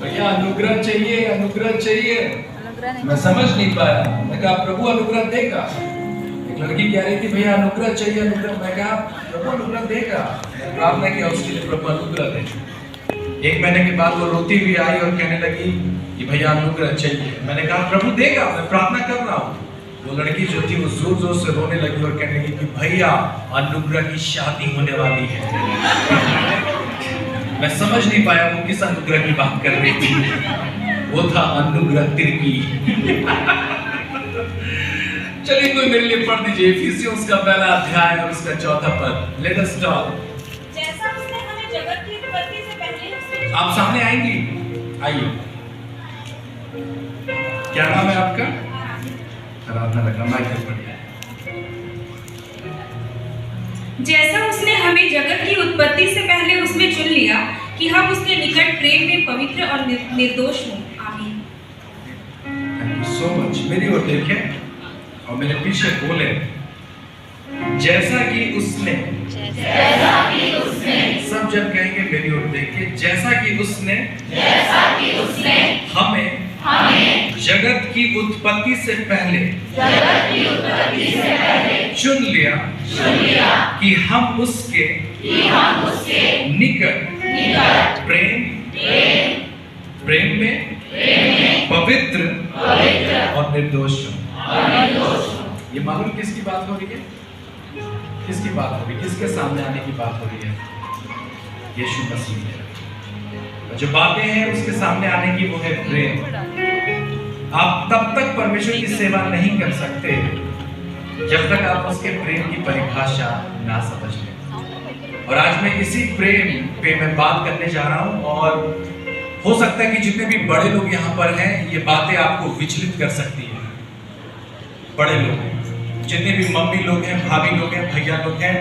भैया अनुग्रह चाहिए, अनुग्रह चाहिए। मैं समझ नहीं पाया। मैं कहा प्रभु अनुग्रह देगा। एक लड़की कह रही थी भैया अनुग्रह चाहिए, अनुग्रह। मैं कहा प्रभु अनुग्रह देगा। प्रार्थना किया उसके लिए, प्रभु अनुग्रह दे। 1 महीने के बाद वो रोती हुई आई और कहने लगी कि भैया अनुग्रह चाहिए। मैंने कहा प्रभु देगा, मैं प्रार्थना कर रहा हूँ। वो लड़की जो थी वो जोर जोर से रोने लगी और कहने लगी कि भैया अनुग्रह की शादी होने वाली है। मैं समझ नहीं पाया वो किस अनुग्रह की बात कर रही थी। वो था अनुग्रह तिरकी। चलिए कोई मेरे लिए पढ़ दीजिए इफिसियोंस का 1 अध्याय और उसका 4 पद। Let us talk. जैसा उसने हमें जगत की उत्पत्ति से पहले उसने आप सामने आएंगी, आइए। क्या नाम है आपका? आराधना लगा माइक पर। जैसा उसने हमें जगत की उत्पत्ति से पहले उसमें चुन लिया कि हम उसके निकट प्रेम में पवित्र और निर्दोष हों। आमीन। Thank you so much. मेरी ओर देखें और मेरे पीछे बोले, जैसा कि उसने सब जब कहेंगे मेरी ओर देखिए, जैसा कि उसने हमें जगत की उत्पत्ति से पहले चुन लिया कि हम उसके निकट प्रेम में पवित्र और निर्दोष हों। ये मालूम किसकी बात हो रही है? किसकी बात हो रही है? किसके सामने आने की बात हो रही है? यीशु मसीह है। जो बातें हैं उसके सामने आने की वो है प्रेम। आप तब तक परमेश्वर की सेवा नहीं कर सकते जब तक आप उसके प्रेम की परिभाषा ना समझ लें। और आज मैं इसी प्रेम पे मैं बात करने जा रहा हूं और हो सकता है कि जितने भी बड़े लोग यहाँ पर हैं ये बातें आपको विचलित कर सकती है। बड़े लोग, जितने भी मम्मी लोग हैं, भाभी लोग हैं, भैया लोग हैं,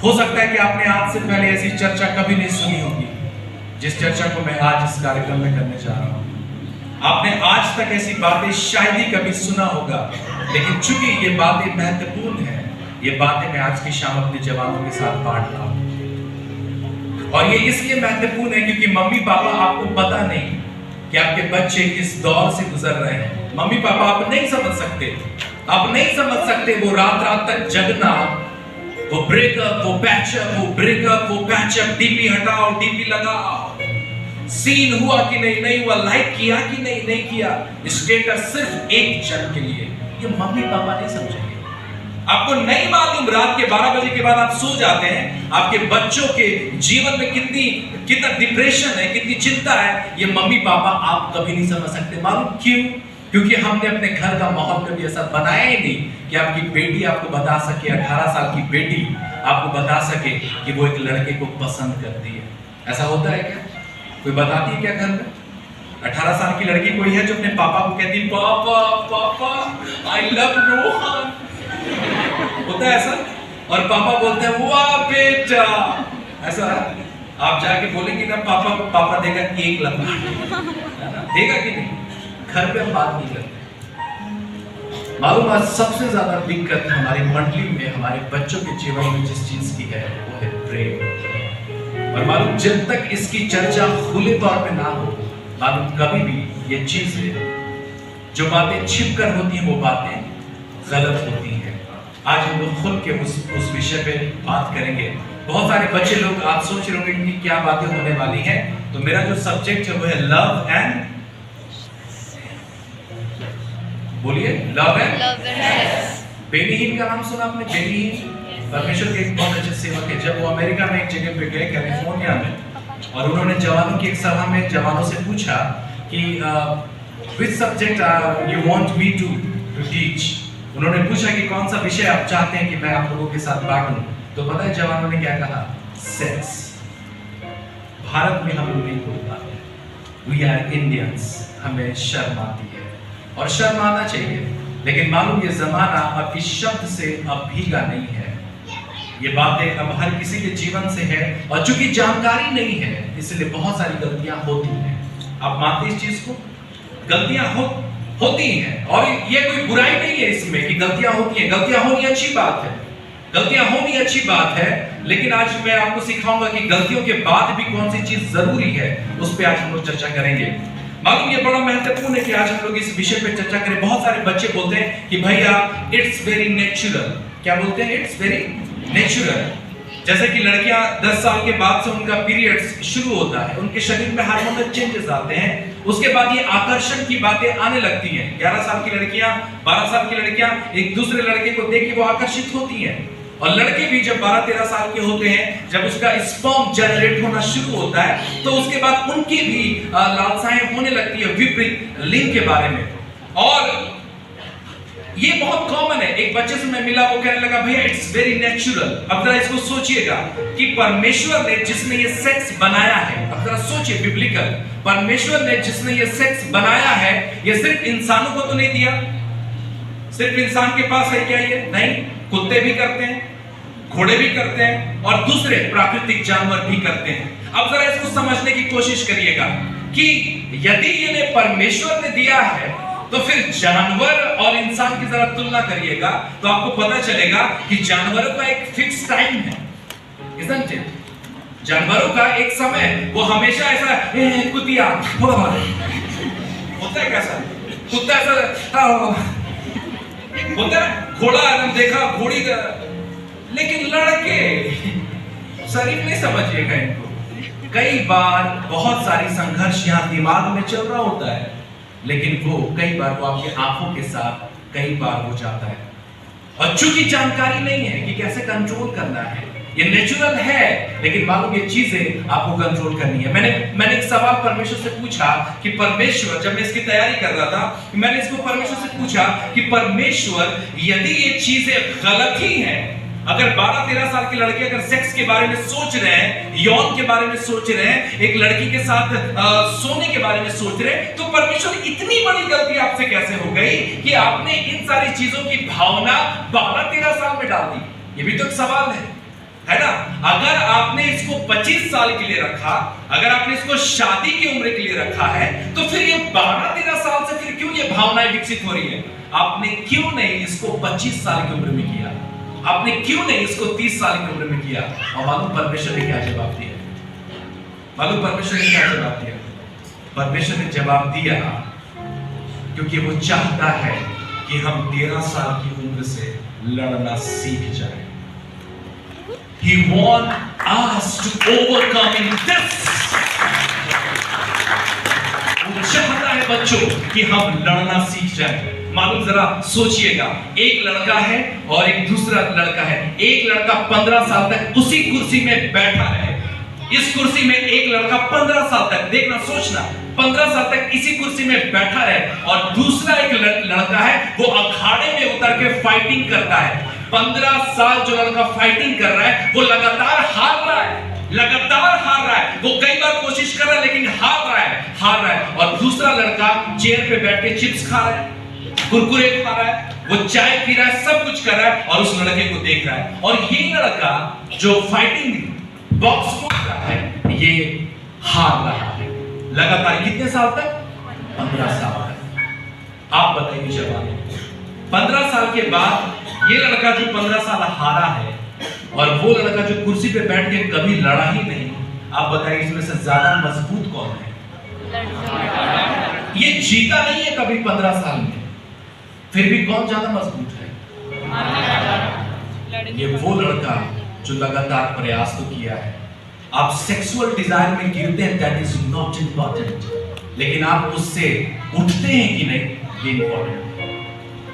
हो सकता है कि आपने आज से पहले ऐसी चर्चा कभी नहीं सुनी होगी जिस चर्चा को मैं आज इस कार्यक्रम में करने जा रहा हूँ। आपने आज तक ऐसी बातें शायद ही कभी सुना होगा, लेकिन चूंकि ये बातें महत्वपूर्ण हैं, ये बातें मैं आज की शाम अपने जवानों के साथ बांट रहा हूँ। और ये इसलिए महत्वपूर्ण है क्योंकि मम्मी पापा आपको पता नहीं कि आपके बच्चे किस दौर से गुजर रहे हैं। मम्मी पापा आप नहीं समझ सकते, आप नहीं समझ सकते वो रात रात तक जगना, वो ब्रेकअप, वो पैचअप, वो ब्रेकअप, वो पैचअप, डीपी हटाओ, डीपी लगाओ, सीन हुआ कि नहीं हुआ, लाइक किया कि नहीं किया, स्टेटस सिर्फ एक क्षण के लिए। ये मम्मी पापा नहीं समझेंगे। आपको नहीं मालूम रात के 12 बजे के बाद आप सो जाते हैं, आपके बच्चों के जीवन में कितना डिप्रेशन है, कितनी चिंता है, ये मम्मी पापा आप कभी नहीं समझ सकते। मालूम क्यों? क्योंकि हमने अपने घर का माहौल कभी ऐसा बनाया ही नहीं कि आपकी बेटी आपको बता सके, 18 साल की बेटी आपको बता सके कि वो एक लड़के को पसंद करती है। ऐसा होता है क्या? कोई बताती है क्या घर में? 18 साल की लड़की कोई है जो अपने पापा को कहती पापा पापा आई लव रोहन? होता है ऐसा? और पापा बोलते हैं वाह बेटा, ऐसा है? आप जाके बोलेंगे ना पापा को, पापा देगा केक लगा देगा कि नहीं? घर पे हम बात नहीं करते। मालूम आज सबसे ज्यादा दिक्कत हमारी मंडली में, हमारे बच्चों के जीवन में जिस चीज की है वो है प्रेम। और मालूम जब तक इसकी चर्चा खुले तौर पे ना हो, मालूम कभी भी ये चीजें, जो बातें छिप कर होती हैं वो बातें गलत होती हैं। आज हम लोग खुल के उस विषय पे बात करेंगे। बहुत सारे बच्चे लोग आप सोच रहे होंगे कि क्या बातें होने वाली हैं। तो मेरा जो सब्जेक्ट है वो है लव एंड, बोलिए लव एंड बेनीहीन का नाम सुना आपने? बेनीहीन परमेश्वर के एक बहुत अच्छे सेवक है। जब वो अमेरिका में एक जगह पे गए, कैलिफोर्निया में, और उन्होंने जवानों की एक सभा में जवानों से पूछा कि which subject you want me to teach। उन्होंने पूछा कि कौन सा विषय आप चाहते हैं कि मैं आप लोगों के साथ बांटूं। तो पता है जवानों ने क्या कहा? सेक्स। भारत में हम लोग नहीं बोल पाते, वी आर इंडियंस, हमें शर्म आती है और शर्म आना चाहिए। लेकिन मालूम ये जमाना अब इस शब्द से अब भीगा नहीं है। ये बातें अब हर किसी के जीवन से है और चूंकि जानकारी नहीं है इसलिए बहुत सारी गलतियां होती हैं। आप मानते इस चीज को? गलतियां होती हैं और ये कोई बुराई नहीं है इसमें कि गलतियां होती हैं। गलतियां होनी अच्छी बात है, गलतियां होनी अच्छी बात है, लेकिन आज मैं आपको सिखाऊंगा कि गलतियों के बाद भी कौन सी चीज जरूरी है, उस पर आज हम लोग चर्चा करेंगे। मालूम ये बड़ा महत्वपूर्ण है कि आज हम लोग इस विषय पे चर्चा करें। बहुत सारे बच्चे बोलते हैं कि भैया इट्स वेरी नेचुरल। क्या बोलते हैं? It's very natural. जैसे कि लड़कियां 10 साल के बाद से उनका पीरियड्स शुरू होता है, उनके शरीर में हार्मोनल चेंजेस आते हैं, उसके बाद ये आकर्षण की बातें आने लगती हैं। 11 साल की लड़कियां, 12 साल की लड़कियां एक दूसरे लड़के को देख के वो आकर्षित होती हैं। और लड़के भी जब 12-13 साल के होते हैं, जब उसका स्पर्म जनरेट होना शुरू होता है, तो उसके बाद उनकी भी लालसाएं होने लगती है विपरीत लिंग के बारे में। और ये बहुत कॉमन है। एक बच्चे से मैं मिला, वो कहने लगा भैया इट्स वेरी नेचुरल। अब जरा इसको सोचिएगा कि परमेश्वर ने जिसने ये सेक्स बनाया है, अब जरा सोचिए बिब्लिकल, परमेश्वर ने जिसने ये सेक्स बनाया है, ये सिर्फ इंसानों को तो नहीं दिया। सिर्फ इंसान के पास है क्या ये? नहीं, कुत्ते भी करते हैं, घोड़े भी करते हैं और दूसरे प्राकृतिक जानवर भी करते हैं। अब जरा इसको समझने की कोशिश करिएगा कि यदि ये परमेश्वर ने दिया है, तो फिर जानवर और इंसान की जरा तुलना करिएगा, तो आपको पता चलेगा कि जानवरों का एक फिक्स टाइम है, isn't it? जानवरों का एक समय, वो हमेशा ऐसा कुतिया होता है। कैसा कुत्ता ऐसा होता है, घोड़ा एकदम देखा घोड़ी का। लेकिन लड़के शरीफ नहीं समझिएगा इनको। कई बार बहुत सारी संघर्ष यहाँ दिमाग में चल रहा होता है, लेकिन वो कई बार वो आपके आंखों के साथ कई बार हो जाता है। और चूंकि जानकारी नहीं है कि कैसे कंट्रोल करना है, ये नेचुरल है, लेकिन मालूम ये चीजें आपको कंट्रोल करनी है। मैंने एक सवाल परमेश्वर से पूछा कि परमेश्वर, जब मैं इसकी तैयारी कर रहा था, मैंने इसको परमेश्वर से पूछा कि परमेश्वर यदि ये चीजें गलत ही हैं, अगर 12-13 साल के लड़के अगर सेक्स के बारे में सोच रहे हैं, यौन के बारे में सोच रहे हैं, एक लड़की के साथ सोने के बारे में सोच रहे हैं, तो परमेश्वर इतनी बड़ी गलती आपसे कैसे हो गई कि आपने इन सारी चीजों की भावना 12-13 साल में डाल दी? ये भी तो एक सवाल है ना? अगर आपने इसको 25 साल के लिए रखा, अगर आपने इसको शादी की उम्र के लिए रखा है, तो फिर ये 12-13 साल से फिर क्यों ये भावनाएं विकसित हो रही है? आपने क्यों नहीं इसको 25 साल की उम्र में किया? आपने क्यों नहीं इसको 30 साल की उम्र में किया? और मालूम परमेश्वर ने क्या जवाब दिया? मालूम परमेश्वर ने क्या जवाब दिया? परमेश्वर ने जवाब दिया क्योंकि वो चाहता है कि हम 13 साल की उम्र से लड़ना सीख जाएं। He wants us to overcome in this. वो चाहता है बच्चों कि हम लड़ना सीख जाएं। मालूम जरा सोचिएगा, एक लड़का है और एक दूसरा लड़का है। एक लड़का 15 साल तक उसी कुर्सी में बैठा है। इस कुर्सी में एक लड़का 15 साल तक, देखना सोचना, 15 साल तक इसी कुर्सी में बैठा है, और दूसरा एक लड़का है वो अखाड़े में उतर के फाइटिंग करता है। 15 साल जो लड़का फाइटिंग कर रहा है, वो लगातार हार रहा है, लगातार हार रहा है। वो कई बार कोशिश कर रहा है लेकिन हार रहा है। और दूसरा लड़का चेयर पे बैठ के चिप्स खा रहा है, कुरकुरे खा रहा है, वो चाय पी रहा है, सब कुछ कर रहा है और उस लड़के को देख रहा है। और ये लड़का जो फाइटिंग बॉक्स को रहा है, ये हार रहा है लगातार। कितने साल तक? 15 साल तक। आप बताइए जवाब। 15 साल के बाद ये लड़का जो 15 साल हारा है, और वो लड़का जो कुर्सी पे बैठ के कभी लड़ा ही नहीं, आप बताइए इसमें से ज्यादा मजबूत कौन है? ये जीता नहीं है कभी 15 साल में, फिर भी कौन ज्यादा मजबूत है? ये वो लड़का जो लगातार प्रयास तो किया है। आप सेक्सुअल डिजायर में गिरते हैं, दैट इज नॉट इंपॉर्टेंट, लेकिन आप उससे उठते हैं कि नहीं, ये इंपॉर्टेंट।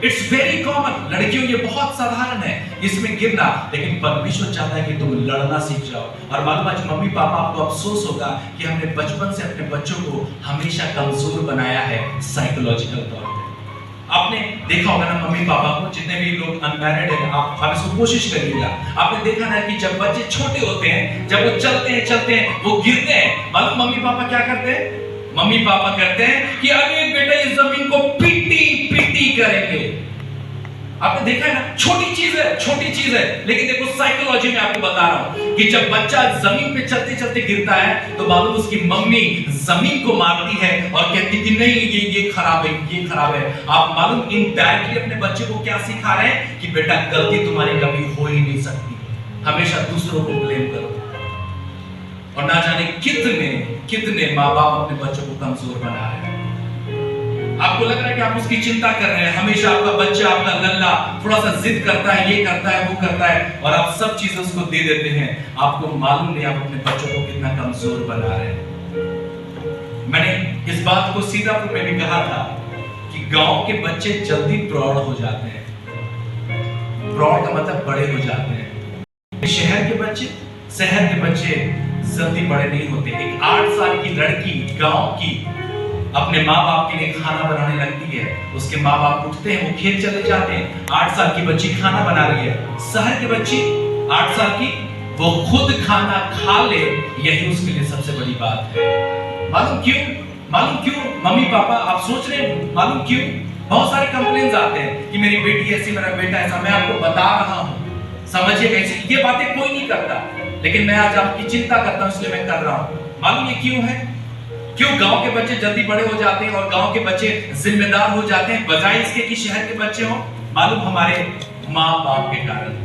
इट्स वेरी कॉमन, लड़कियों ये बहुत साधारण है इसमें गिरना, लेकिन परमेश्वर चाहता है कि तुम लड़ना सीख जाओ। और मालूम आज मम्मी पापा आपको अफसोस होगा कि हमने बचपन से अपने बच्चों को हमेशा कमजोर बनाया है साइकोलॉजिकल तौर पे। आपने देखा होगा ना मम्मी पापा को, जितने भी लोग अनमैरिड हैं, आप इसको कोशिश करिएगा। आपने देखा ना कि जब बच्चे छोटे होते हैं, जब वो चलते हैं वो गिरते हैं, मालूम मम्मी पापा क्या करते हैं? मम्मी पापा कहते हैं कि अरे बेटा इस जमीन को पीटी करेंगे। आपने देखा है ना, छोटी चीज है, लेकिन देखो साइकोलॉजी में आपको बता रहा हूं कि जब बच्चा जमीन पे चलते चलते गिरता है, तो मालूम उसकी मम्मी जमीन को मारती है और कहती कि नहीं ये खराब है। आप मालूम इनडायरेक्टली अपने बच्चे को क्या सिखा रहे हैं कि बेटा गलती तुम्हारी कभी हो ही नहीं सकती। हमेशा दूसरों को ब्लेम करो। और ना जाने कितने कितने माँ बाप अपने बच्चों को कमजोर बना रहे हैं। आपको लग रहा है कि आप उसकी चिंता कर रहे हैं, हमेशा आपका बच्चा, आपका लल्ला थोड़ा सा जिद करता है, ये करता है, वो करता है, और आप सब चीजें उसको दे देते हैं। आपको मालूम नहीं आप अपने बच्चों को कितना कमजोर बना रहे हैं। मैंने इस बात को सीतापुर में भी कहा था कि गांव के बच्चे जल्दी प्रौढ़ हो जाते हैं। प्रौढ़ का मतलब बड़े हो जाते हैं। शहर के बच्चे जल्दी बड़े नहीं होते। एक 8 साल की लड़की गांव की अपने माँ बाप के लिए खाना बनाने लगती है, उसके माँ बाप उठते हैं, वो खेत चले जाते हैं। 8 साल की बच्ची खाना बना रही है। शहर की बच्ची 8 साल की, वो खुद खाना खा ले, यही उसके लिए सबसे बड़ी बात है। मालूम क्यों मम्मी पापा आप सोच रहे हैं मालूम क्यों? बहुत सारे कंप्लेंट्स आते हैं कि मेरी बेटी ऐसी, मेरा बेटा ऐसा। मैं आपको बता रहा हूं, समझिए कैसे। ये बातें कोई नहीं करता, लेकिन मैं आज आपकी चिंता करता हूं, इसलिए मैं कर रहा हूं। मालूम ये क्यों है? क्यों गांव के बच्चे जल्दी बड़े हो जाते हैं और गांव के बच्चे जिम्मेदार हो जाते हैं, बजाय इसके कि शहर के बच्चे हो? मालूम हमारे माँ बाप के कारण।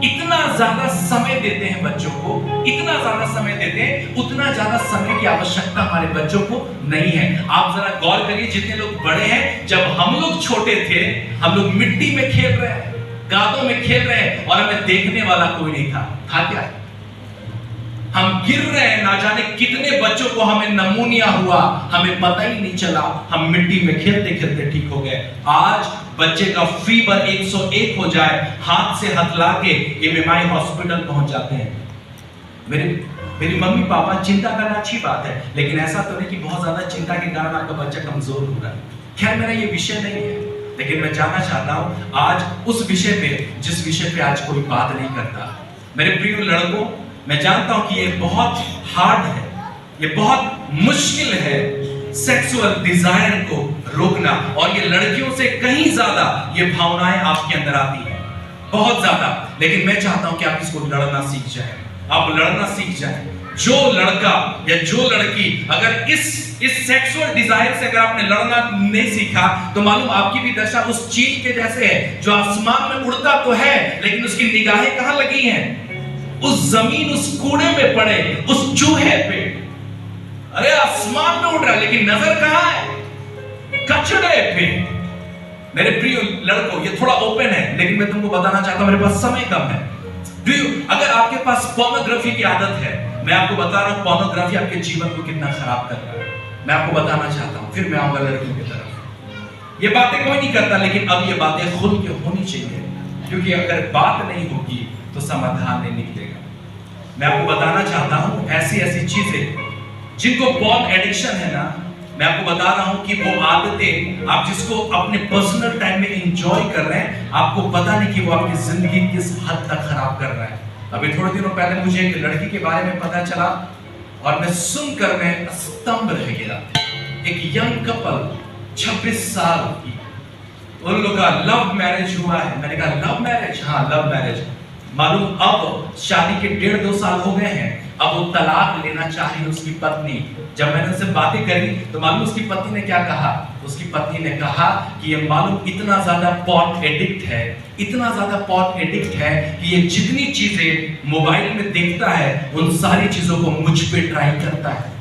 इतना ज्यादा समय देते हैं बच्चों को, इतना ज्यादा समय देते हैं, उतना ज्यादा समय की आवश्यकता हमारे बच्चों को नहीं है। आप जरा गौर करिए, जितने लोग बड़े हैं, जब हम लोग छोटे थे, हम लोग मिट्टी में खेल रहे हैं, गादों में खेल रहे हैं, और हमें देखने वाला कोई नहीं था क्या? हम गिर रहे हैं, ना जाने कितने बच्चों को हमें नमूनिया हुआ, हमें पता ही नहीं चला, हम मिट्टी में खेलते खेलते ठीक हो गए। आज बच्चे का फीवर 101 हो जाए, हाथ से हथला के एमएमआई हॉस्पिटल पहुंच जाते हैं। मेरी मम्मी पापा, चिंता करना अच्छी बात है, लेकिन ऐसा तो नहीं कि बहुत ज्यादा चिंता के कारण आपका बच्चा कमजोर हो रहा है। खैर, मेरा ये विषय नहीं है, लेकिन मैं जानना चाहता हूं आज उस विषय पे जिस विषय पे आज कोई बात नहीं करता। मेरे प्रिय लड़कों, मैं जानता हूं कि ये बहुत हार्ड है, ये बहुत मुश्किल है सेक्सुअल डिजायर को रोकना, और ये लड़कियों से कहीं ज्यादा ये भावनाएं आपके अंदर आती हैं, बहुत ज्यादा। लेकिन मैं चाहता हूं कि आप इसको लड़ना सीख जाएं, आप लड़ना सीख जाएं। जो लड़का या जो लड़की अगर इस सेक्सुअल डिजायर से अगर आपने लड़ना नहीं सीखा, तो मालूम आपकी भी दशा उस चील के जैसे है जो आसमान में उड़ता तो है, लेकिन उसकी निगाहें कहां लगी हैं? उस जमीन, उस कूड़े में पड़े, उस चूहे पे। अरे आसमान में उड़ रहा है, लेकिन नजर कहां है? कचड़े पे। मेरे प्रिय लड़कों, ये थोड़ा ओपन है, लेकिन मैं तुमको बताना चाहता हूं, मेरे पास समय कम है। अगर आपके पास पोर्नोग्राफी की आदत है, मैं आपको बता रहा हूं पोर्नोग्राफी आपके जीवन को कितना खराब कर रहा है। मैं आपको बताना चाहता हूं, फिर मैं आऊंगा लड़कियों की तरफ। ये बातें कोई नहीं करता, लेकिन अब ये बातें खुल के होनी चाहिए, क्योंकि अगर बात नहीं होगी तो समाधान नहीं निकलेगा। मैं आपको बताना चाहता हूं ऐसी चीजें जिनको पोर्न एडिक्शन है ना, मैं आपको बता रहा हूं कि वो आदतें आप जिसको अपने पर्सनल टाइम में एंजॉय कर रहे हैं, आपको पता नहीं कि वो आपकी जिंदगी किस हद तक खराब कर रहा है। अभी थोड़े दिनों पहले मुझे एक लड़की के बारे में पता चला और मैं सुनकर मैं स्तंभ रह गया। एक यंग कपल 26 साल की, उन लोगों का लव मैरिज हुआ है। मैंने कहा लव मैरिज? हाँ, लव मैरिज। मालूम अब शादी के 1.5-2 साल हो गए हैं, अब वो तलाक लेना चाह रही है उसकी पत्नी। जब मैंने उससे बातें करी तो मालूम उसकी पत्नी ने क्या कहा? उसकी पत्नी ने कहा कि ये मालूम इतना ज्यादा पॉर्न एडिक्ट है, इतना ज्यादा पॉर्न एडिक्ट है कि ये जितनी चीजें मोबाइल में देखता है उन सारी चीजों को मुझ पे ट्राई करता है।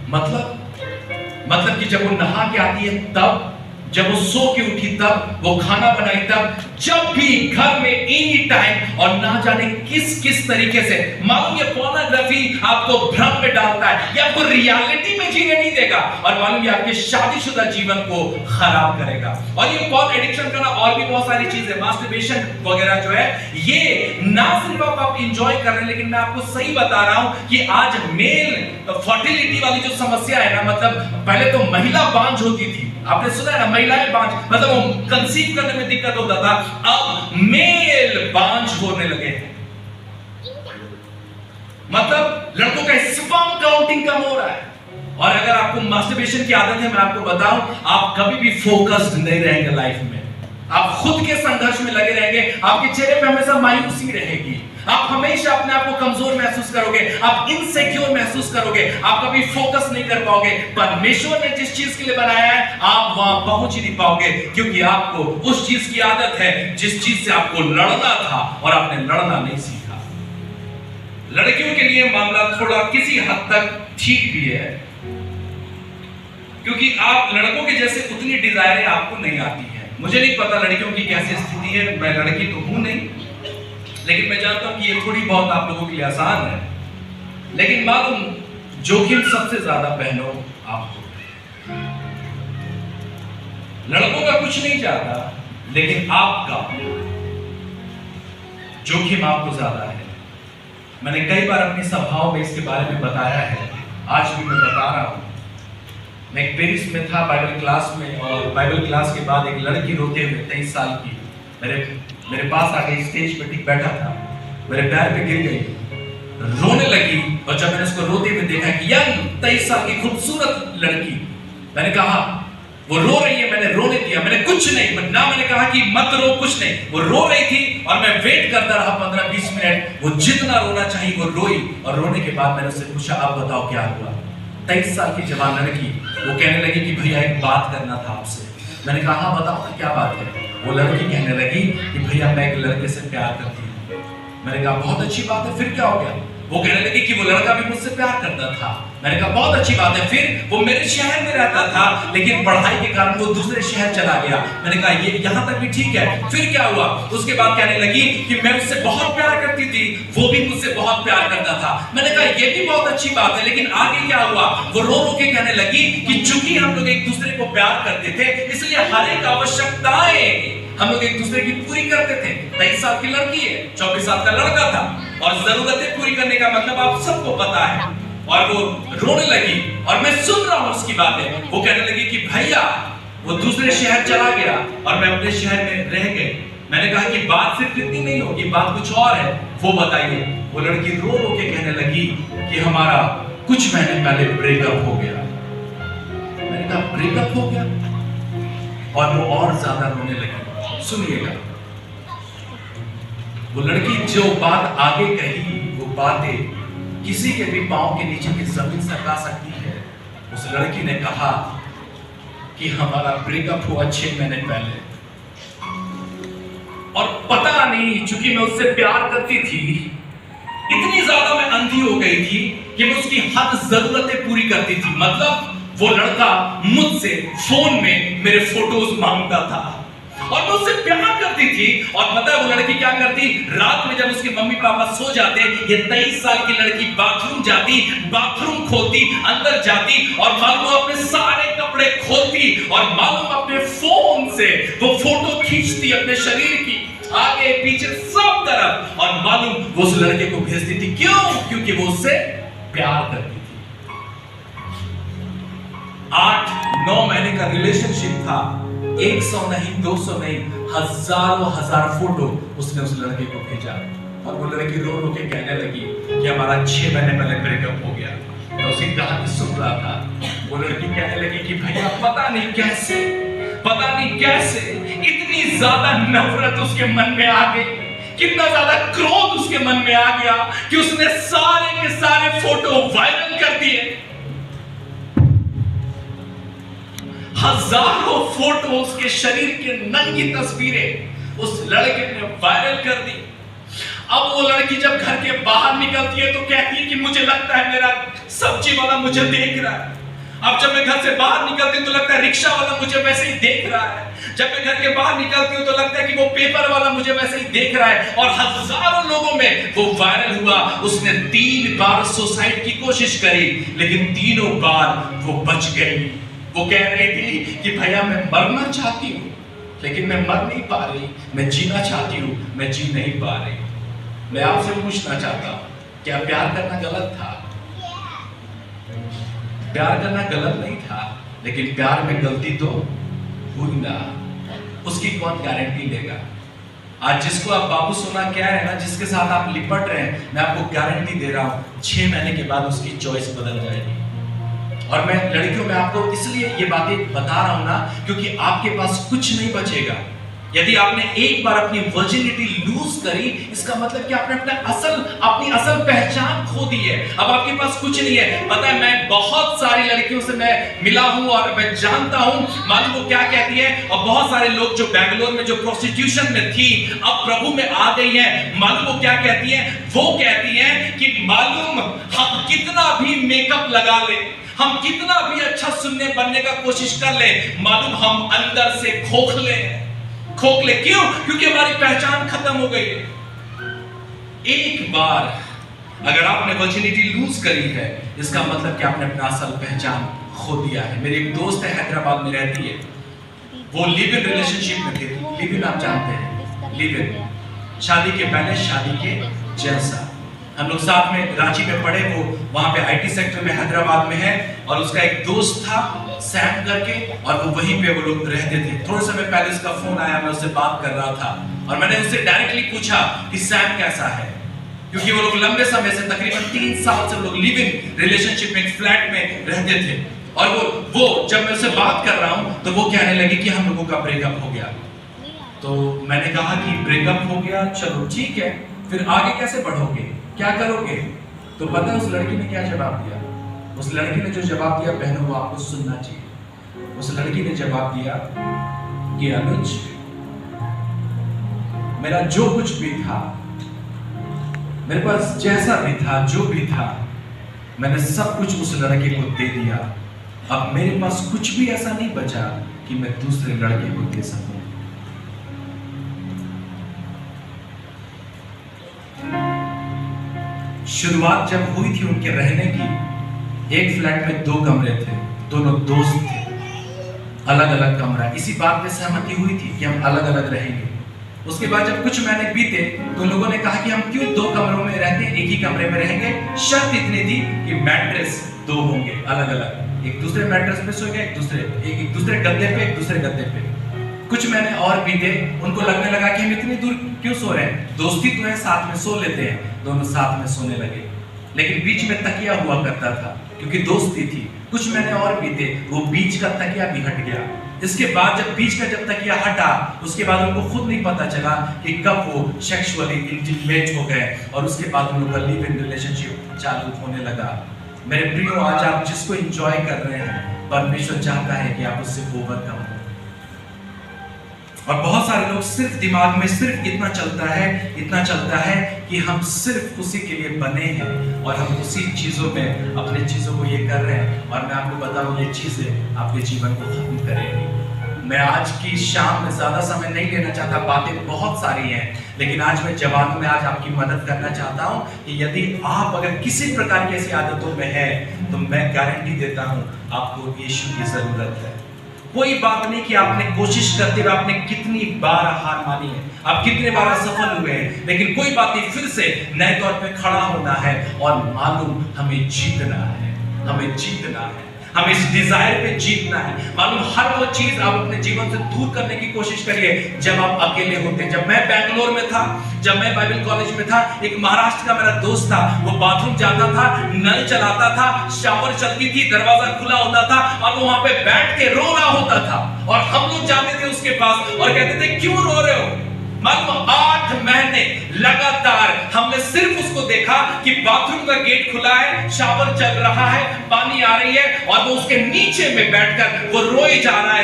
मतलब कि जब वो नहा के आती है तब, जब वो सो के उठी तब, वो खाना बनाई तब, जब भी घर में एनी टाइम, और ना जाने किस तरीके से। मालूम ये पोर्नोग्राफी आपको भ्रम में डालता है, ये आपको रियलिटी में जीने नहीं देगा, और मालूम ये आपके शादीशुदा जीवन को खराब करेगा। और ये पोर्न एडिक्शन का ना और भी बहुत सारी चीजें, मास्टरबेशन वगैरह जो है, ये ना सिर्फ आप एंजॉय कर रहे हैं, लेकिन मैं आपको सही बता रहा हूं कि आज मेल फर्टिलिटी वाली जो समस्या है ना, मतलब पहले तो महिला बांझ होती थी, आपने सुना है ना, महिलाएं बांझ, मतलब वो कंसीव करने में दिक्कत होता था, अब मेल बांझ होने लगे हैं। मतलब लड़कों का स्पर्म काउंटिंग कम हो रहा है। और अगर आपको मास्टरबेशन की आदत है, मैं आपको बताऊं, आप कभी भी फोकस्ड नहीं रहेंगे लाइफ में, आप खुद के संघर्ष में लगे रहेंगे, आपके चेहरे पे हमेशा मायूसी रहेगी, आप हमेशा अपने आप को कमजोर महसूस करोगे, आप इनसिक्योर महसूस करोगे, आप कभी फोकस नहीं कर पाओगे। परमेश्वर ने जिस चीज के लिए बनाया है आप वहां पहुंच ही नहीं पाओगे, क्योंकि आपको उस चीज की आदत है जिस चीज से आपको लड़ना था और आपने लड़ना नहीं सीखा। लड़कियों के लिए मामला थोड़ा किसी हद तक ठीक भी है, क्योंकि आप लड़कों के जैसे उतनी डिजायरें आपको नहीं आती है। मुझे नहीं पता लड़कियों की कैसी स्थिति है, मैं लड़की तो हूं नहीं, लेकिन मैं जानता हूं कि ये थोड़ी बहुत आप लोगों के लिए आसान है। लेकिन मालूम जोखिम सबसे ज्यादा बहनों आपको, लड़कों का कुछ नहीं चाहता, लेकिन आपका जोखिम आपको ज्यादा है। मैंने कई बार अपनी सभाओं में इसके बारे में बताया है, आज भी मैं बता रहा हूं। मैं एक पेरिस में था बाइबल क्लास में, और बाइबल क्लास के बाद एक लड़की रोते हुए 23 साल की मेरे पास आके स्टेज पे ठीक बैठा था, मेरे पैर पे गिर गई, रोने लगी। और जब मैंने उसको रोते हुए देखा कि यंग 23 साल की खूबसूरत लड़की, मैंने कहा वो रो रही है, मैंने रोने दिया, मैंने कुछ नहीं ना, मैंने कहा कि मत रो, कुछ नहीं। वो रो रही थी और मैं वेट करता रहा 15-20 मिनट, वो जितना रोना चाहिए वो रोई। और रोने के बाद मैंने उससे पूछा आप बताओ क्या हुआ। 23 साल की जवान लड़की, वो कहने लगी कि भैया एक बात करना था आपसे। मैंने कहा हाँ बताओ ना क्या बात है। वो लड़की कहने लगी कि भैया मैं एक लड़के से प्यार करती हूँ। मैंने कहा बहुत अच्छी बात है, फिर क्या हो गया। वो कहने लगी कि वो लड़का भी मुझसे प्यार करता था। मैंने कहा बहुत अच्छी बात है, फिर वो मेरे शहर में रहता था, लेकिन पढ़ाई के कारण वो दूसरे शहर चला गया। मैंने कहा ये यहाँ तक भी ठीक है, फिर क्या हुआ। उसके बाद कहने लगी कि मैं उससे बहुत प्यार करती थी, वो भी मुझसे बहुत प्यार करता था। मैंने कहा ये भी बहुत अच्छी बात है, लेकिन आगे क्या हुआ। वो रो रो के कहने लगी कि चूंकि हम लोग एक दूसरे को प्यार करते थे, इसलिए हर एक आवश्यकताएं हम लोग एक दूसरे की पूरी करते थे। 23 साल की लड़की है, 24 साल का लड़का था, और जरूरतें पूरी करने का मतलब आप सबको पता है। और वो रोने लगी और मैं सुन रहा हूं उसकी बातें। वो कहने लगी कि भैया वो दूसरे शहर चला गया और मैं अपने शहर में रह गई। मैंने कहा कि बात सिर्फ इतनी नहीं होगी, बात कुछ और है, वो बताइए। वो लड़की रो रो के कहने लगी कि हमारा कुछ महीने पहले ब्रेकअप हो गया। मैंने कहा ब्रेकअप हो गया, और वो और ज्यादा रोने लगी। सुनिएगा, वो लड़की जो बात आगे कही, वो बातें किसी के भी पांव के नीचे की जमीन सरका सकती है। उस लड़की ने कहा कि हमारा ब्रेकअप हुआ 6 महीने पहले, और पता नहीं चूंकि मैं उससे प्यार करती थी, इतनी ज्यादा मैं अंधी हो गई थी कि मैं उसकी हर जरूरतें पूरी करती थी। मतलब वो लड़का मुझसे फोन में मेरे फोटोज मांगता था और मैं उससे प्यार करती थी। और पता है वो लड़की क्या करती, रात में जब उसके मम्मी पापा सो जाते, ये 23 साल की लड़की बाथरूम जाती, बाथरूम खोलती, अंदर जाती, और मालूम अपने सारे कपड़े खोलती, और मालूम अपने फोन से वो फोटो खींचती अपने शरीर की, आगे पीछे सब तरफ, और मालूम वो उस लड़के को भेजती थी। क्यों? क्योंकि वो उससे प्यार करती थी। 8-9 महीने का रिलेशनशिप था। 100 नहीं, 200 नहीं, हजारों हजार फोटो उसने उस लड़के को भेजा। और वो लड़की रो रो के कहने लगी कि हमारा 6 महीने पहले ब्रेकअप हो गया। मैं उसकी कहानी सुन रहा था। वो लड़की कहने लगी कि भैया पता नहीं कैसे इतनी ज्यादा नफरत उसके मन में आ गई, कितना ज्यादा क्रोध उसके मन में आ गया कि उसने सारे के सारे फोटो वायरल कर दिए। हजारों फोटो उसके शरीर के नंगी तस्वीरें उस लड़के ने वायरल कर दी। अब वो लड़की जब घर के बाहर निकलती है तो कहती है कि मुझे लगता है मेरा सब्जी वाला मुझे देख रहा है। अब जब मैं घर से बाहर निकलती हूँ तो लगता है रिक्शा वाला मुझे वैसे ही देख रहा है। जब मैं घर के बाहर निकलती हूँ तो लगता है कि वो पेपर वाला मुझे वैसे ही देख रहा है। और हजारों लोगों में वो वायरल हुआ। उसने 3 बार सुसाइड की कोशिश करी, लेकिन तीनों बार वो बच गई। वो कह रही थी कि भैया मैं मरना चाहती हूँ, लेकिन मैं मर नहीं पा रही, मैं जीना चाहती हूँ, मैं जी नहीं पा रही। मैं आपसे पूछना चाहता हूँ, क्या प्यार करना गलत था? प्यार करना गलत नहीं था, लेकिन प्यार में गलती तो हुई ना, उसकी कौन गारंटी लेगा? आज जिसको आप बाबू सोना कह रहे हैं ना, जिसके साथ आप लिपट रहे हैं, मैं आपको गारंटी दे रहा हूँ 6 महीने के बाद उसकी चॉइस बदल जाएगी। और मैं लड़कियों में आपको इसलिए ये बातें बता रहा हूं ना, क्योंकि आपके पास कुछ नहीं बचेगा। यदि आपने एक बार अपनी वर्जिनिटी लूज करी, इसका मतलब कि आपने अपनी असल पहचान खो दी है। अब आपके पास कुछ नहीं है। पता है, मैं बहुत सारी लड़कियों से मैं मिला हूं और मैं जानता हूं मालूम वो क्या कहती है। और बहुत सारे लोग जो बैंगलोर में जो प्रोस्टिट्यूशन में थी अब प्रभु में आ गई हैं, मालूम वो क्या कहती है? वो कहती है कि मालूम हम कितना भी मेकअप लगा ले, हम कितना भी अच्छा सुनने बनने का कोशिश कर ले, मालूम हम अंदर से खोखले हैं। खोखले क्यों? क्योंकि हमारी पहचान खत्म हो गई है। एक बार अगर आपने वर्जिनिटी लूज करी है, इसका मतलब कि आपने अपना असल पहचान खो दिया है। मेरी एक दोस्त है, हैदराबाद में रहती है, वो लिव इन रिलेशनशिप में थी। लिव इन आप जानते हैं, लिव इन, शादी के पहले शादी के जैसा। हम लोग साथ में रांची में पढ़े, वो वहां पे आईटी सेक्टर में हैदराबाद में है, और उसका एक दोस्त था सैम करके, और वो वहीं पे वो लोग रहते थे। थोड़े समय पहले उसका फोन आया, मैं उससे बात कर रहा था और मैंने उससे डायरेक्टली पूछा कि सैम कैसा है, क्योंकि वो लोग लंबे समय से तकरीबन 3 साल से वो लोग लिव इन रिलेशनशिप में, फ्लैट में रहते थे। और वो जब मैं उससे बात कर रहा हूं तो वो कहने लगी कि हम लोगों का ब्रेकअप हो गया। तो मैंने कहा कि ब्रेकअप हो गया, चलो ठीक है, फिर आगे कैसे बढ़ोगे, क्या करोगे? तो पता है उस लड़की ने क्या जवाब दिया? उस लड़की ने जो जवाब दिया, बहनों, वो आपको सुनना चाहिए। उस लड़की ने जवाब दिया कि अनुज, मेरा जो कुछ भी था, मेरे पास जैसा भी था, जो भी था, मैंने सब कुछ उस लड़के को दे दिया। अब मेरे पास कुछ भी ऐसा नहीं बचा कि मैं दूसरे लड़के को दे सकूं। शुरुआत जब हुई थी उनके रहने की, एक फ्लैट में 2 कमरे थे, दोनों दोस्त थे, अलग अलग कमरा। इसी बात पे सहमति हुई थी कि हम अलग अलग रहेंगे। उसके बाद जब कुछ महीने बीते तो लोगों ने कहा कि हम क्यों 2 कमरों में रहते हैं, एक ही कमरे में रहेंगे। शर्त इतनी थी कि मैट्रेस 2 होंगे अलग अलग, एक दूसरे मैट्रेस पे सोएंगे, एक दूसरे गद्दे पे, एक दूसरे गद्दे पे। कुछ महीने और बीते, उनको लगने लगा कि हम इतनी दूर क्यों सो रहे हैं, दोस्ती तो है, साथ में सो लेते हैं। दोनों साथ में सोने लगे, लेकिन बीच में तकिया हुआ करता था क्योंकि दोस्ती थी। कुछ महीने और बीते, वो बीच का तकिया भी हट गया। इसके बाद जब बीच का जब तकिया हटा, उसके बाद उनको खुद नहीं पता चला कि कब वो सेक्सुअली इंटीमेट हो गए, और उसके बाद उन लोगों का लिव इन रिलेशनशिप चालू होने लगा। मेरे प्रियो, आज आप जिसको एंजॉय कर रहे हैं, परमेश्वर चाहता है कि आप उससे ओवरकम हो। और बहुत सारे लोग सिर्फ दिमाग में सिर्फ इतना चलता है कि हम सिर्फ उसी के लिए बने हैं, और हम उसी चीजों में अपने चीजों को ये कर रहे हैं। और मैं आपको बताऊं, ये चीजें आपके जीवन को खत्म करेंगी। मैं आज की शाम में ज्यादा समय नहीं लेना चाहता, बातें बहुत सारी हैं, लेकिन आज मैं जवानों में आज आपकी मदद करना चाहता हूं कि यदि आप अगर किसी प्रकार की ऐसी आदतों में है, तो मैं गारंटी देता हूं आपको यीशु की जरूरत है। कोई बात नहीं कि आपने कोशिश करते हुए आपने कितनी बार हार मानी है, आप कितने बार असफल हुए हैं, लेकिन कोई बात नहीं, फिर से नए तौर पे खड़ा होना है। और मालूम हमें जीतना है, हमें जीतना है, हमें इस डिजायर पे जीतना है। मालूम हर वो चीज आप अपने जीवन से दूर करने की कोशिश करिए जब आप अकेले होते हैं। जब मैं बैंगलोर में था, जब मैं बाइबल कॉलेज में था, एक महाराष्ट्र का मेरा दोस्त था, वो बाथरूम जाता था, नल चलाता था, शावर चलती थी, दरवाजा खुला होता था, और वो वहां पे बैठ के रो रहा होता था। और हम लोग जाते थे उसके पास और कहते थे, क्यों रो रहे हो? मालूम 8 महीने लगातार हमने सिर्फ उसको देखा कि बाथरूम का गेट खुला है, शावर चल रहा है, पानी आ रही है, और वो उसके नीचे में बैठकर वो रोए जा रहा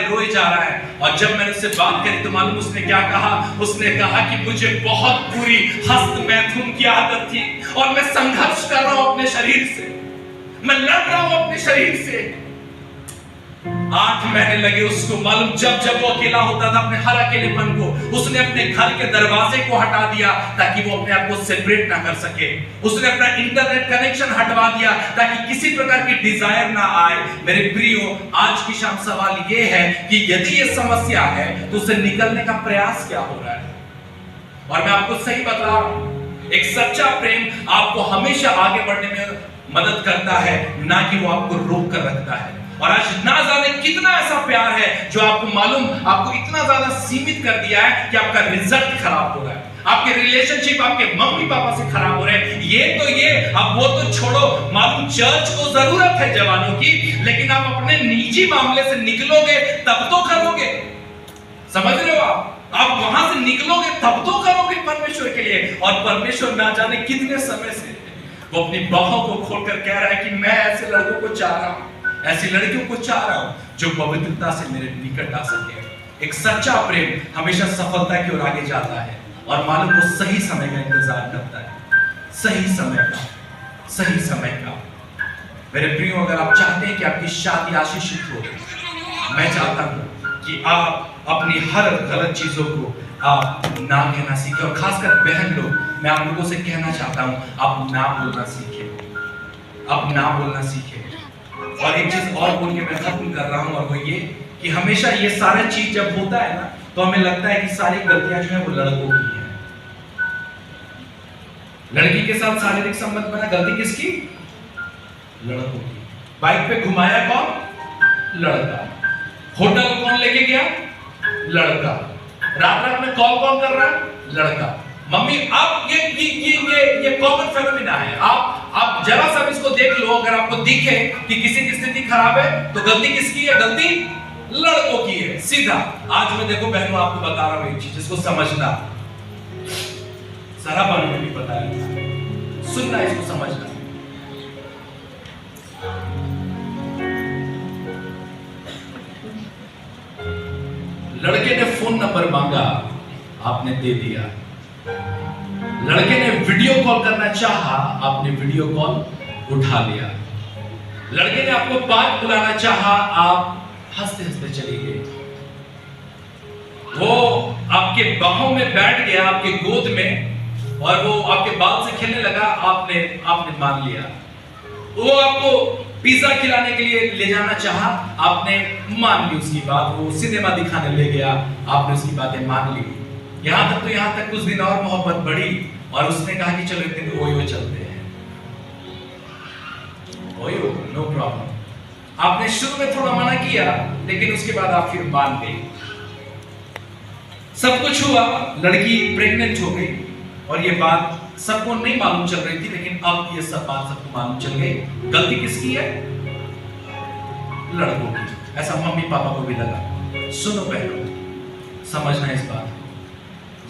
है। और जब मैंने उससे बात करी तो मालूम उसने क्या कहा? उसने कहा कि मुझे बहुत बुरी हस्त मैथुन की आदत थी, और मैं संघर्ष कर रहा हूं अपने शरीर से, मैं लड़ रहा हूं अपने शरीर से। 8 महीने लगे उसको। मालूम जब वो अकेला होता था, अपने हर अकेलेपन को उसने अपने घर के दरवाजे को हटा दिया ताकि वो अपने आप को सेपरेट ना कर सके। उसने अपना इंटरनेट कनेक्शन हटवा दिया ताकि किसी प्रकार की डिजायर ना आए। मेरे प्रियो, आज की शाम सवाल ये है कि यदि ये समस्या है तो उससे निकलने का प्रयास क्या हो रहा है? और मैं आपको सही बता रहा हूं, एक सच्चा प्रेम आपको हमेशा आगे बढ़ने में मदद करता है, ना कि वो आपको रोक कर रखता है। और आज ना जाने कितना ऐसा प्यार है जो आपको मालूम, आपको इतना ज्यादा सीमित कर दिया है कि आपका रिजल्ट खराब हो रहा है, आपके रिलेशनशिप आपके मम्मी पापा से खराब हो रहे हैं। ये अब वो तो छोड़ो, मालूम चर्च को जरूरत है जवानों की, लेकिन आप अपने निजी मामले से निकलोगे तब तो करोगे। समझ रहे हो आप? आप वहां से निकलोगे तब तो करोगे परमेश्वर के लिए। और परमेश्वर ना जाने कितने समय से वो अपनी बाहों को खोलकर कह रहा है कि मैं ऐसे लड़कों को चाह रहा हूं, ऐसी लड़कियों को चाह रहा हूं जो पवित्रता से मेरे निकट आ सके। एक सच्चा प्रेम हमेशा सफलता की ओर आगे जाता है और मालूम वो सही समय का इंतजार करता है, सही समय का। मेरे प्रियो, अगर आप चाहते हैं कि आपकी शादी आशीषित हो, मैं चाहता हूं कि आप अपनी हर गलत चीजों को आप ना कहना सीखें। और खासकर बहन लोग, मैं आप लोगों से कहना चाहता हूं, आप ना बोलना सीखें, आप ना बोलना सीखें। और एक चीज और बोल के मैं खत्म कर रहा हूं, और वो ये कि हमेशा ये सारा चीज जब होता है ना, तो हमें लगता है कि सारी गलतियां जो है वो लड़कों की है। लड़की के साथ शारीरिक संबंध बना, गलती किसकी? लड़कों की। बाइक पे घुमाया कौन? लड़का। होटल कौन लेके गया? लड़का। रात में कॉल कौन कर रहा है? लड़का। मम्मी, आप ये कॉमन फेनोमेना है। आप जरा सा इसको देख लो, अगर आपको दिखे कि किसी की स्थिति खराब है तो गलती किसकी है? गलती लड़कों की है, सीधा। आज मैं देखो बहनों, आपको बता रहा हूं एक चीज जिसको समझना, सारा बानू ने भी बताया, सुनना, इसको समझना। लड़के ने फोन नंबर मांगा, आपने दे दिया। लड़के ने वीडियो कॉल करना चाहा, आपने वीडियो कॉल उठा लिया। लड़के ने आपको बात बुलाना चाहा, आप हंसते हंसते चली गई। वो आपके बाहों में बैठ गया, आपके गोद में, और वो आपके बाल से खेलने लगा, आपने मान लिया। वो आपको पिज्जा खिलाने के लिए ले जाना चाहा, आपने मान ली उसकी बात। वो सिनेमा दिखाने ले गया, आपने उसकी बातें मान ली। यहां तक कुछ दिन और मोहब्बत बढ़ी और उसने कहा कि चलो एक दिन ओयो चलते हैं। OYO, no problem. आपने शुरू में थोड़ा मना किया, लेकिन उसके बाद आप फिर मान गई। सब कुछ हुआ, लड़की प्रेग्नेंट हो गई, और ये बात सबको नहीं मालूम चल रही थी, लेकिन अब ये सब बात सबको मालूम चल गई। गलती किसकी है? लड़कों की। ऐसा मम्मी पापा को भी लगा। सुनो बहनों, समझना इस बात।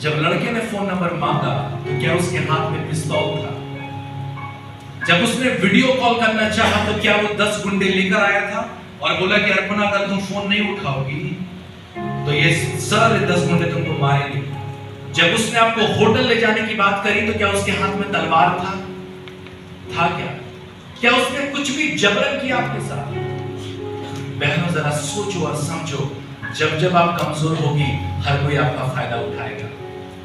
जब लड़के ने फोन नंबर मांगा तो क्या उसके हाथ में पिस्तौल था? जब उसने वीडियो कॉल करना चाहा तो क्या वो 10 गुंडे लेकर आया था और बोला कि अर्पणा, अगर तुम फोन नहीं उठाओगी तो ये सारे 10 गुंडे तुमको मारेंगे? जब उसने आपको होटल ले जाने की बात करी तो क्या उसके हाथ में तलवार था? क्या उसने कुछ भी जबरन किया आपके साथ? बहनों, जरा सोचो और समझो, जब आप कमजोर होगी, हर कोई आपका फायदा उठाएगा।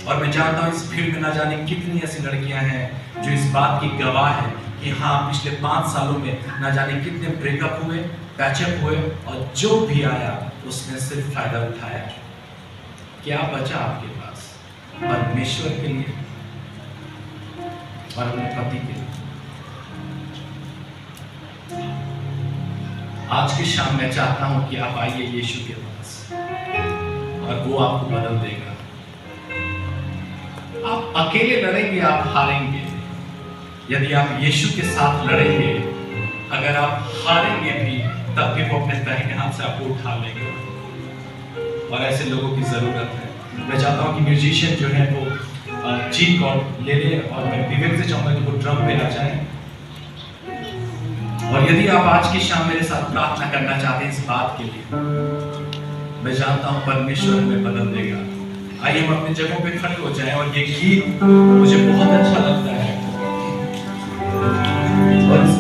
और मैं जानता हूं इस भीड़ में ना जाने कितनी ऐसी लड़कियां हैं जो इस बात की गवाह है कि हाँ, पिछले 5 सालों में ना जाने कितने ब्रेकअप हुए, पैचअप हुए, और जो भी आया उसने सिर्फ फायदा उठाया। क्या बचा आपके पास? परमेश्वर के लिए और अपने पति के लिए। आज की शाम मैं चाहता हूं कि आप आइए यीशु के पास और वो आपको बदल देगा। आप अकेले लड़ेंगे, आप हारेंगे। यदि आप यीशु के साथ लड़ेंगे, अगर आप हारेंगे भी, तब भी वो अपने दाहिने हाथ से आपको उठा लेंगे। और ऐसे लोगों की जरूरत है। मैं चाहता हूं कि म्यूजिशियन जो है वो जी कॉर्ड ले ले, और मैं विवेक से चाहूंगा कि वो ड्रम पे आ जाए। और यदि आप आज की शाम मेरे साथ प्रार्थना करना चाहते हैं इस बात के लिए, मैं जानता हूं परमेश्वर हमें बदल देगा। आइए हम अपनी जगहों पे खड़े हो जाएं। और ये गीत मुझे बहुत अच्छा लगता है।